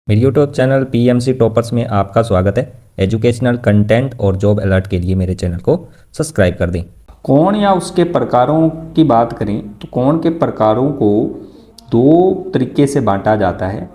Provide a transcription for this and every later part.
मेरे YouTube channel PMC toppers में आपका स्वागत है। एजुकेशनल कंटेंट और जॉब अलर्ट के लिए मेरे चैनल को सब्सक्राइब कर दें। कोण या उसके प्रकारों की बात करें तो कोण के प्रकारों को दो तरीके से बांटा जाता है।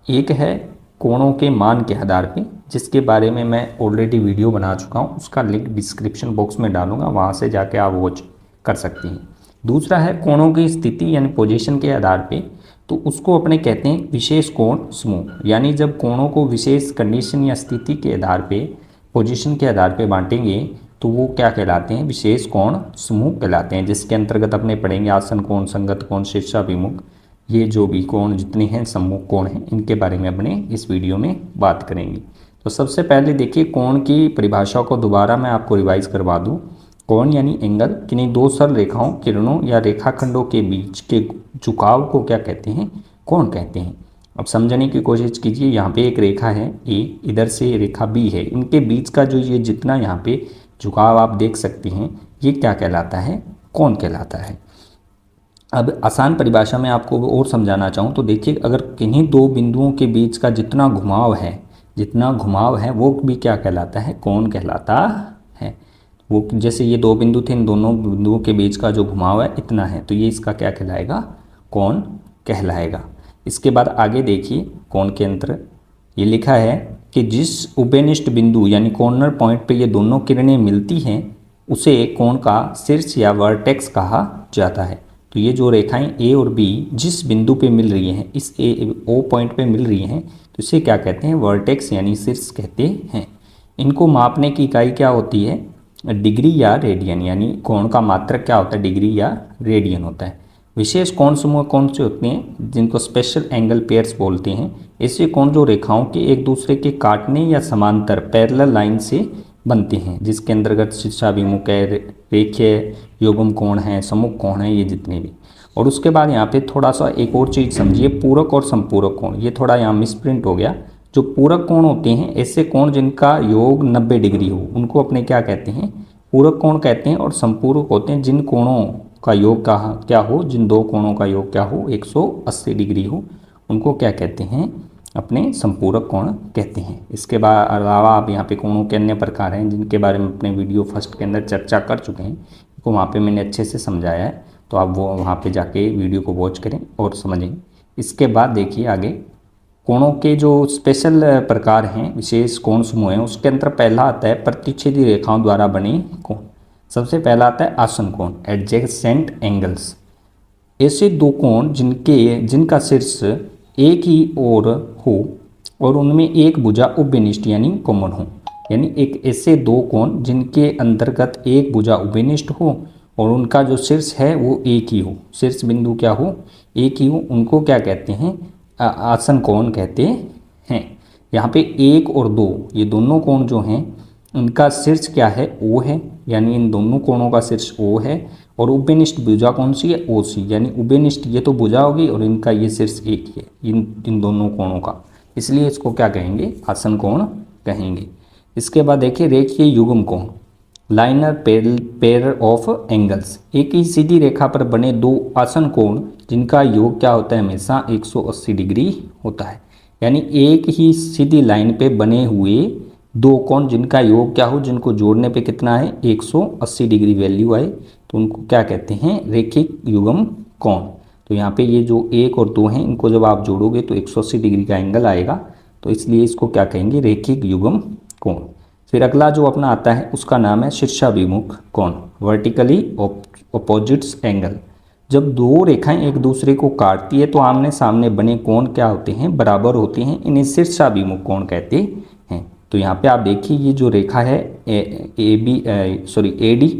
एक है कोणों के मान के आधार पे, जिसके बारे में मैं ऑलरेडी वीडियो बना चुका हूँ, उसका लिंक डिस्क्रिप्शन बॉक्स में डालूंगा, वहाँ से जाके आप वॉच कर सकते हैं। दूसरा है कोणों की स्थिति यानी पोजीशन के आधार पे, तो उसको अपने कहते हैं विशेष कोण समूह। यानी जब कोणों को विशेष कंडीशन या स्थिति के आधार पे, पोजीशन के आधार पे बांटेंगे तो वो क्या कहलाते हैं, विशेष कोण समूह कहलाते हैं। जिसके अंतर्गत अपने पढ़ेंगे आसन कोण, संगत कोण, शीर्षाभिमुख, ये जो भी कोण जितने हैं समूह कोण हैं, इनके बारे में अपने इस वीडियो में बात करेंगे। तो सबसे पहले देखिए कोण की परिभाषा को दोबारा मैं आपको रिवाइज करवा दूँ। कोण यानी एंगल, किन्हीं दो सरल रेखाओं, किरणों या रेखाखंडों के बीच के झुकाव को क्या कहते हैं, कोण कहते हैं। अब समझने की कोशिश कीजिए। यहाँ पे एक रेखा है ए, इधर से रेखा बी है, इनके बीच का जो ये जितना यहाँ पे झुकाव आप देख सकते हैं, ये क्या कहलाता है, कोण कहलाता है। अब आसान परिभाषा में आपको और समझाना चाहूँ तो देखिए, अगर किन्हीं दो बिंदुओं के बीच का जितना घुमाव है वो भी क्या कहलाता है, कोण कहलाता है। वो जैसे ये दो बिंदु थे, इन दोनों बिंदुओं के बीच का जो घुमाव है इतना है, तो ये इसका क्या कहलाएगा, कोण कहलाएगा। इसके बाद आगे देखिए, कोण के अंतर ये लिखा है कि जिस उभयनिष्ठ बिंदु यानी कॉर्नर पॉइंट पे ये दोनों किरणें मिलती हैं, उसे कोण का शीर्ष या वर्टेक्स कहा जाता है। तो ये जो रेखाएं ए और बी जिस बिंदु पे मिल रही हैं, इस ओ पॉइंट पे मिल रही हैं, तो इसे क्या कहते हैं, वर्टेक्स यानी शीर्ष कहते हैं। इनको मापने की इकाई क्या होती है, डिग्री या रेडियन, यानी कोण का मात्रक क्या होता है, डिग्री या रेडियन होता है। विशेष कोण समूह कौन से होते हैं, जिनको स्पेशल एंगल पेयर्स बोलते हैं। ऐसे कोण जो रेखाओं के एक दूसरे के काटने या समांतर पैरेलल लाइन से बनते हैं, जिसके अंतर्गत शीर्षाभिमुख है, रेखीय युग्म कोण है, सम्मुख कोण है, ये जितने भी। और उसके बाद यहाँ पे थोड़ा सा एक और चीज़ समझिए, पूरक और संपूरक कोण। ये थोड़ा यहाँ मिसप्रिंट हो गया। जो पूरक कोण होते हैं, ऐसे कोण जिनका योग 90 डिग्री हो, उनको अपने क्या कहते हैं, पूरक कोण कहते हैं। और संपूरक होते हैं जिन कोणों का योग का क्या हो, जिन दो कोणों का योग क्या हो, 180 डिग्री हो, उनको क्या कहते हैं, अपने संपूरक कोण कहते हैं। इसके बाद अलावा आप यहाँ पे कोणों के अन्य प्रकार हैं, जिनके बारे में अपने वीडियो फर्स्ट के अंदर चर्चा कर चुके हैं, तो वहाँ पे मैंने अच्छे से समझाया है, तो आप वो वहाँ पे जाके वीडियो को वॉच करें और समझें। इसके बाद देखिए आगे, कोणों के जो स्पेशल प्रकार हैं, विशेष कोण समूह हैं, उसके अंदर पहला आता है प्रतिच्छेदी रेखाओं द्वारा बने कोण। सबसे पहला आता है आसन कोण, एडजेसेंट एंगल्स। ऐसे दो कोण जिनका शीर्ष एक ही ओर हो और उनमें एक भुजा उभयनिष्ठ यानी कॉमन हो। यानी एक ऐसे दो कोण जिनके अंतर्गत एक भुजा उभयनिष्ठ हो और उनका जो शीर्ष है वो एक ही हो, शीर्ष बिंदु क्या हो, एक ही हो, उनको क्या कहते हैं, आसन कोण कहते हैं। यहाँ पे एक और दो, ये दोनों कोण जो हैं, इनका शीर्ष क्या है, ओ है, यानी इन दोनों कोणों का शीर्ष ओ है। और उभयनिष्ठ भुजा कौन सी है, ओ सी, यानी उभयनिष्ठ ये तो भुजा होगी और इनका ये शीर्ष एक ही है, इन दोनों कोणों का, इसलिए इसको क्या कहेंगे, आसन कोण कहेंगे। इसके बाद देखिए रेखीय युग्म कोण, लाइनर पेयर ऑफ एंगल्स। एक ही सीधी रेखा पर बने दो आसन कोण जिनका योग क्या होता है, हमेशा 180 डिग्री होता है। यानी एक ही सीधी लाइन पे बने हुए दो कोण जिनका योग क्या हो, जिनको जोड़ने पे कितना है, 180 डिग्री वैल्यू आए, तो उनको क्या कहते हैं, रेखिक युग्म कोण। तो यहाँ पे ये जो एक और दो हैं, इनको जब आप जोड़ोगे तो 180 डिग्री का एंगल आएगा, तो इसलिए इसको क्या कहेंगे, रेखिक युग्म कोण। फिर अगला जो अपना आता है उसका नाम है शीर्षाभिमुख कोण, वर्टिकली अपोजिट्स एंगल। जब दो रेखाएं एक दूसरे को काटती है तो आमने सामने बने कोण क्या होते हैं, बराबर होते हैं, इन्हें शीर्षाभिमुख कोण कहते हैं। तो यहाँ पे आप देखिए, ये जो रेखा है ए डी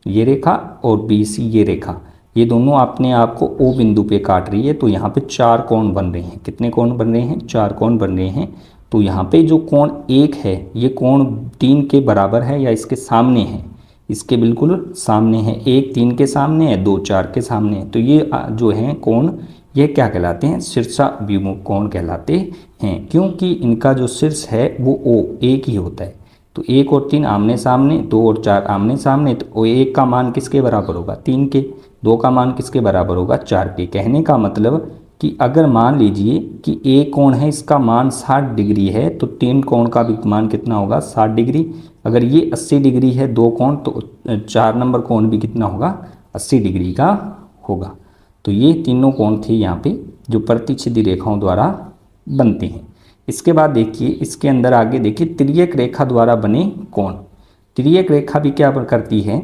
ये रेखा और बी सी ये रेखा, ये दोनों अपने आप को ओ बिंदु पे काट रही है, तो यहाँ पे चार कोण बन रहे हैं। कितने कोण बन रहे हैं, चार कोण बन रहे हैं। तो यहाँ पे जो कोण एक है, ये कोण 3 के बराबर है या इसके सामने है, इसके बिल्कुल सामने है। एक 3 के सामने है, 2 4 के सामने है, तो ये जो है कोण, ये क्या कहलाते हैं, शीर्षाभिमुख कोण कहलाते हैं, क्योंकि इनका जो शीर्ष है वो ओ एक ही होता है। तो 1 और 3 आमने सामने, 2 और 4 आमने सामने, तो 1 का मान किसके बराबर होगा, 3 के, 2 का मान किसके बराबर होगा, 4 के। कहने का मतलब कि अगर मान लीजिए कि ए कोण है, इसका मान 60 डिग्री है, तो 3 कोण का भी मान कितना होगा, 60 डिग्री। अगर ये 80 डिग्री है 2 कोण, तो 4 नंबर कोण भी कितना होगा, 80 डिग्री का होगा। तो ये तीनों कोण थे यहाँ पे जो प्रतिच्छेदी रेखाओं द्वारा बनते हैं। इसके बाद देखिए इसके अंदर आगे देखिए तिर्यक रेखा द्वारा बने कोण। तिर्यक रेखा भी क्या करती है,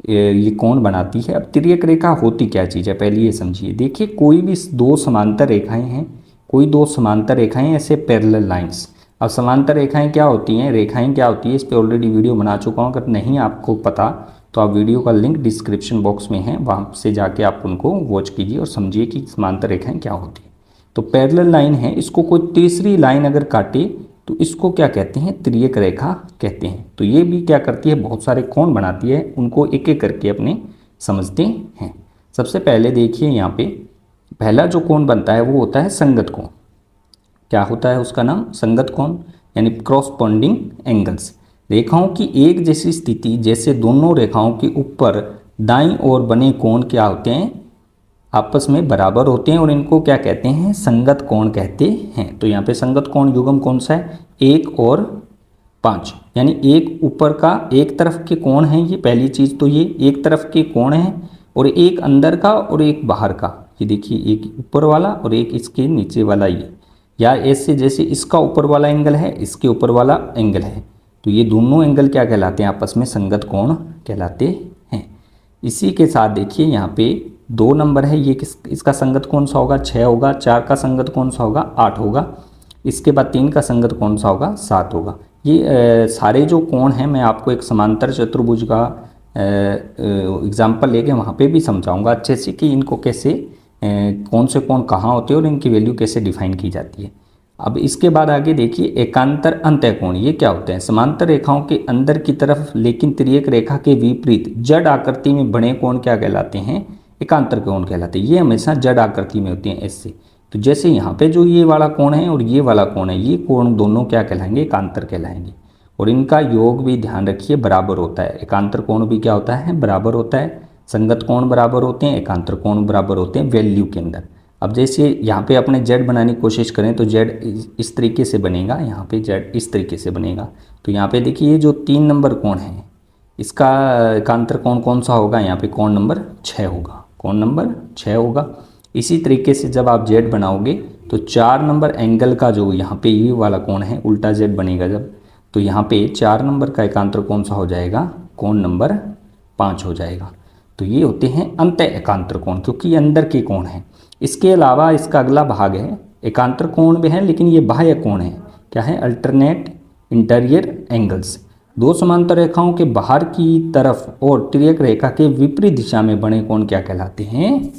ये कोण बनाती है। अब तिर्यक रेखा होती क्या चीज़ है, पहले ये समझिए। देखिए कोई भी दो समांतर रेखाएं हैं, कोई दो समांतर रेखाएं ऐसे पैरेलल लाइंस। अब समांतर रेखाएं क्या होती हैं, रेखाएं क्या होती है, इस पे ऑलरेडी वीडियो बना चुका हूँ। अगर नहीं आपको पता तो आप वीडियो का लिंक डिस्क्रिप्शन बॉक्स में है, वहाँ से जाके आप उनको वॉच कीजिए और समझिए कि समांतर रेखाएं क्या होती हैं। तो पैरेलल लाइन है, इसको कोई तीसरी लाइन अगर काटे तो इसको क्या कहते हैं, तिर्यक रेखा कहते हैं। तो ये भी क्या करती है, बहुत सारे कोण बनाती है, उनको एक एक करके अपने समझते हैं। सबसे पहले देखिए यहाँ पे पहला जो कोण बनता है वो होता है संगत कोण। क्या होता है उसका नाम, संगत कोण, यानी क्रॉसपोंडिंग एंगल्स। रेखाओं की एक जैसी स्थिति, जैसे दोनों रेखाओं के ऊपर दाईं ओर बने कोण क्या होते हैं, आपस में बराबर होते हैं और इनको क्या कहते हैं, संगत कोण कहते हैं। तो यहाँ पे संगत कोण युग्म कौन सा है, 1 और 5, यानी एक ऊपर का एक तरफ के कोण है, ये पहली चीज़ तो ये एक तरफ के कोण है, और एक अंदर का और एक बाहर का। ये देखिए एक ऊपर वाला और एक इसके नीचे वाला, ये या ऐसे जैसे इसका ऊपर वाला एंगल है, इसके ऊपर वाला एंगल है, तो ये दोनों एंगल क्या कहलाते हैं, आपस में संगत कोण कहलाते हैं। इसी के साथ देखिए यहाँ पे 2 नंबर है, ये इसका संगत कौन सा होगा, 6 होगा। 4 का संगत कौन सा होगा, 8 होगा। इसके बाद 3 का संगत कौन सा होगा, 7 होगा। ये सारे जो कोण हैं मैं आपको एक समांतर चतुर्भुज का एग्जाम्पल लेके वहाँ पे भी समझाऊंगा अच्छे से कि इनको कैसे कौन से कोण कहाँ होते हैं और इनकी वैल्यू कैसे डिफाइन की जाती है। अब इसके बाद आगे देखिए एकांतर अंतःकोण, ये क्या होते हैं, समांतर रेखाओं के अंदर की तरफ लेकिन तिर्यक रेखा के विपरीत जड़ आकृति में बने कोण क्या कहलाते हैं, एकांतर कोण कहलाते हैं। ये हमेशा जड़ आकृति में होती हैं ऐसे। तो जैसे यहाँ पे जो ये वाला कोण है और ये वाला कोण है, ये कोण दोनों क्या कहलाएंगे, एकांतर कहलाएंगे। और इनका योग भी ध्यान रखिए बराबर होता है। एकांतर कोण भी क्या होता है, बराबर होता है। संगत कोण बराबर होते हैं, एकांतर कोण बराबर होते हैं वैल्यू के अंदर। अब जैसे यहाँ पे अपने जेड बनाने की कोशिश करें तो जेड इस तरीके से बनेगा, यहाँ पे जेड इस तरीके से बनेगा। तो यहाँ पे देखिए ये जो 3 नंबर कोण है, इसका एकांतर कोण कौन सा होगा, यहाँ पे कोण नंबर 6 होगा, कोण नंबर 6 होगा। इसी तरीके से जब आप जेड बनाओगे तो 4 नंबर एंगल का जो यहाँ पे ये वाला कोण है, उल्टा जेड बनेगा जब, तो यहाँ पे 4 नंबर का एकांतर कौन सा हो जाएगा, कोण नंबर 5 हो जाएगा। तो ये होते हैं अंतः एकांतर कोण, क्योंकि ये अंदर के कोण हैं। इसके अलावा इसका अगला भाग है एकांतर कोण भी है, लेकिन ये बाह्य कोण है। क्या है, अल्टरनेट इंटीरियर एंगल्स। दो समांतर रेखाओं के बाहर की तरफ और तिर्यक रेखा के विपरीत दिशा में बने कोण क्या कहलाते हैं,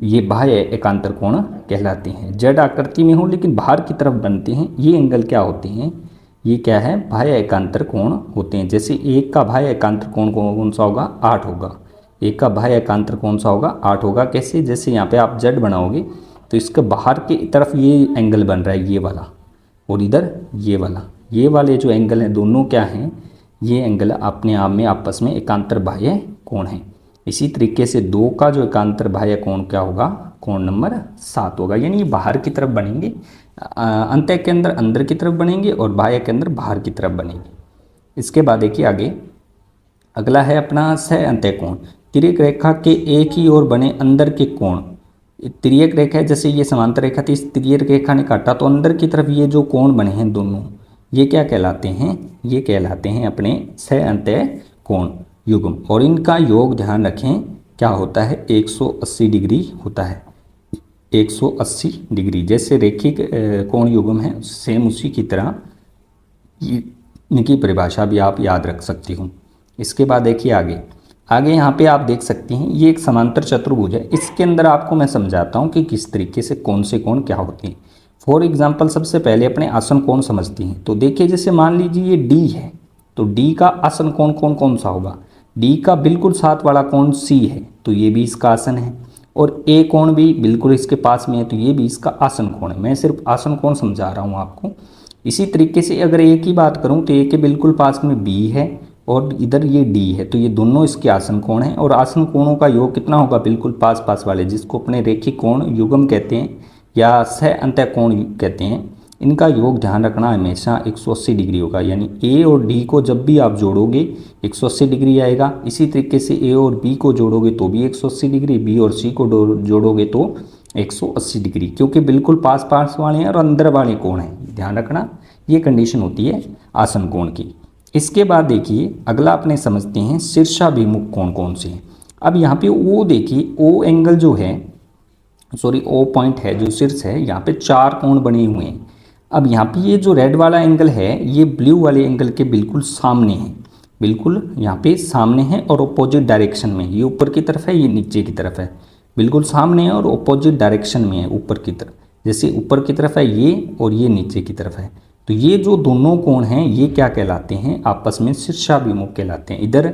ये बाह्य एकांतर कोण कहलाते हैं। जड़ आकृति में हो लेकिन बाहर की तरफ बनते हैं, ये एंगल क्या होते हैं, ये क्या है, बाह्य एकांतर कोण होते हैं। जैसे एक का बाह्य एकांतर कोण कौन सा होगा, 8 होगा। एक का बाह्य एकांतर कौन सा होगा, 8 होगा। कैसे, जैसे यहाँ पे आप जेड बनाओगे तो इसके बाहर की तरफ ये एंगल बन रहा है, ये वाला, और इधर ये वाला, ये वाले जो एंगल हैं दोनों क्या हैं, ये एंगल अपने आप में आपस में एकांतर बाह्य कोण है। इसी तरीके से 2 का जो एकांतर बाह्य कोण क्या होगा, कोण नंबर 7 होगा। यानी ये बाहर की तरफ बनेंगे, अंतः के अंदर अंदर की तरफ बनेंगे और बाह्य के अंदर बाहर की तरफ बनेंगे। इसके बाद देखिए आगे अगला है अपना सह अंतः कोण। तिर्यक रेखा के एक ही ओर बने अंदर के कोण। तिर्यक रेखा है, जैसे ये समांतर रेखा थी, इस तिर्यक रेखा ने काटा तो अंदर की तरफ ये जो कोण बने हैं दोनों, ये क्या कहलाते हैं, ये कहलाते हैं अपने सह अंतः कोण युग्म। और इनका योग ध्यान रखें क्या होता है, 180 डिग्री होता है, 180 डिग्री। जैसे रेखिक कोण युग्म है सेम उसी की तरह इनकी परिभाषा भी आप याद रख सकती हूँ। इसके बाद देखिए आगे यहाँ पे आप देख सकती हैं ये एक समांतर चतुर्भुज है। इसके अंदर आपको मैं समझाता हूँ कि किस तरीके से कौन से कोण क्या होते हैं। फॉर एग्जांपल सबसे पहले अपने आसन कोण समझती हैं। तो देखिए जैसे मान लीजिए ये डी है, तो डी का आसन कोण कौन सा होगा, डी का बिल्कुल साथ वाला कोण सी है, तो ये भी इसका आसन है। और ए कोण भी बिल्कुल इसके पास में है, तो ये भी इसका आसन कोण है। मैं सिर्फ आसन कोण समझा रहा हूँ आपको। इसी तरीके से अगर ए की बात करूँ तो ए के बिल्कुल पास में बी है, और इधर ये डी है, तो ये दोनों इसके आसन कोण हैं। और आसन कोणों का योग कितना होगा, बिल्कुल पास पास वाले, जिसको अपने रेखिक कोण युग्म कहते हैं या सह अंतः कोण कहते हैं, इनका योग ध्यान रखना हमेशा 180 डिग्री होगा। यानी ए और डी को जब भी आप जोड़ोगे 180 डिग्री आएगा। इसी तरीके से ए और बी को जोड़ोगे तो भी 180 डिग्री, बी और सी को जोड़ोगे तो 180 डिग्री, क्योंकि बिल्कुल पास पास वाले हैं और अंदर वाले कोण हैं। ध्यान रखना, ये कंडीशन होती है आसन कोण की। इसके बाद देखिए अगला अपने समझते हैं शीर्षाभिमुख कोण कौन से हैं। अब यहाँ पे ओ देखिए, ओ एंगल जो है, सॉरी ओ पॉइंट है जो शीर्ष है, यहाँ पे 4 कोण बने हुए हैं। अब यहाँ पे ये जो रेड वाला एंगल है ये ब्लू वाले एंगल के बिल्कुल सामने है, बिल्कुल यहाँ पे सामने है और अपोजिट डायरेक्शन में। ये ऊपर की तरफ है, ये नीचे की तरफ है, बिल्कुल सामने है और अपोजिट डायरेक्शन में है ऊपर की तरफ। जैसे ऊपर की तरफ है ये और ये नीचे की तरफ है, तो ये जो दोनों कोण हैं ये क्या कहलाते हैं, आपस में शीर्षाभिमुख कहलाते हैं। इधर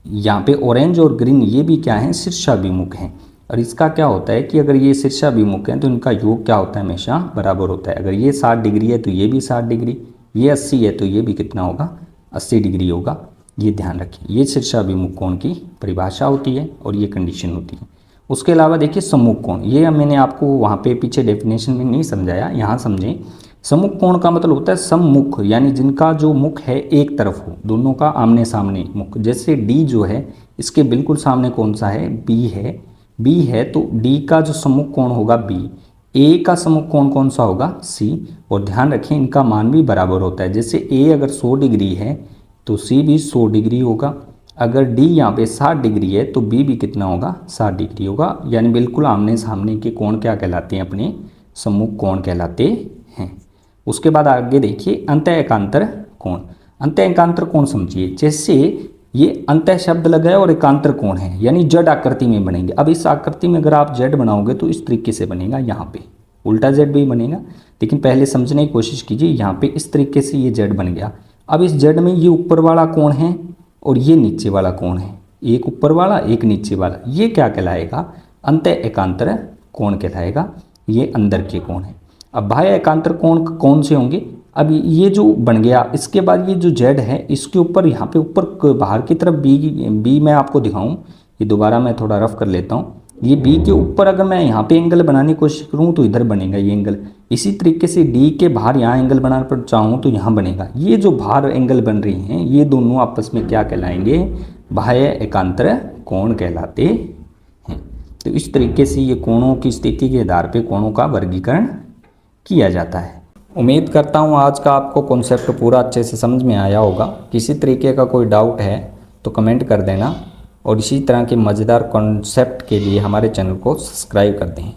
यहाँ पे ऑरेंज और ग्रीन ये भी क्या है, शीर्षाभिमुख हैं। और इसका क्या होता है कि अगर ये शीर्षाभिमुख हैं तो इनका योग क्या होता है, हमेशा बराबर होता है। अगर ये 60 डिग्री है तो ये भी 60 डिग्री, ये 80 है तो ये भी कितना होगा, 80 डिग्री होगा। ये ध्यान रखें, ये शीर्षाभिमुख कोण की परिभाषा होती है और ये कंडीशन होती है। उसके अलावा देखिए सम्मुख कोण, ये मैंने आपको वहाँ पे पीछे डेफिनेशन में नहीं समझाया, यहाँ समझें। सम्मुख कोण का मतलब होता है सम्मुख, यानी जिनका जो मुख है एक तरफ हो, दोनों का आमने सामने मुख। जैसे डी जो है इसके बिल्कुल सामने कौन सा है, बी है। बी है तो डी का जो सम्मुख कोण होगा बी, ए का सम्मुख कोण कौन सा होगा, सी। और ध्यान रखें इनका मान भी बराबर होता है। जैसे ए अगर 100 डिग्री है तो सी भी 100 डिग्री होगा। अगर डी यहाँ पे 60 डिग्री है तो बी भी कितना होगा, 60 डिग्री होगा। यानी बिल्कुल आमने सामने के कोण क्या कहलाते हैं, अपने सम्मुख कोण कहलाते हैं। उसके बाद आगे देखिए अंतः एकांतर कोण। अंतः एकांतर कोण समझिए, जैसे ये अंतः शब्द लगा है और एकांतर कोण है, यानी जेड आकृति में बनेंगे। अब इस आकृति में अगर आप जेड बनाओगे तो इस तरीके से बनेगा, यहाँ पे उल्टा जेड भी बनेगा, लेकिन पहले समझने की कोशिश कीजिए। यहाँ पे इस तरीके से ये जेड बन गया। अब इस जेड में ये ऊपर वाला कोण है और ये नीचे वाला कोण है, एक ऊपर वाला एक नीचे वाला, ये क्या कहलाएगा, अंतः एकांतर कोण कहलाएगा। ये अंदर के कोण है। अब बाह्य एकांतर कोण कौन से होंगे, अब ये जो बन गया, इसके बाद ये जो जेड है इसके ऊपर यहाँ पे ऊपर बाहर की तरफ बी मैं आपको दिखाऊं, ये दोबारा मैं थोड़ा रफ कर लेता हूँ। ये बी के ऊपर अगर मैं यहाँ पे एंगल बनाने की कोशिश करूँ तो इधर बनेगा ये एंगल। इसी तरीके से डी के बाहर यहाँ एंगल बनाने पर चाहूँ तो यहाँ बनेगा। ये जो बाहर एंगल बन रही हैं ये दोनों आपस में क्या कहलाएंगे, बाह्य एकांतर कोण कहलाते हैं। तो इस तरीके से ये कोणों की स्थिति के आधार पर कोणों का वर्गीकरण किया जाता है। उम्मीद करता हूँ आज का आपको कॉन्सेप्ट पूरा अच्छे से समझ में आया होगा। किसी तरीके का कोई डाउट है तो कमेंट कर देना और इसी तरह के मज़ेदार कॉन्सेप्ट के लिए हमारे चैनल को सब्सक्राइब कर दें।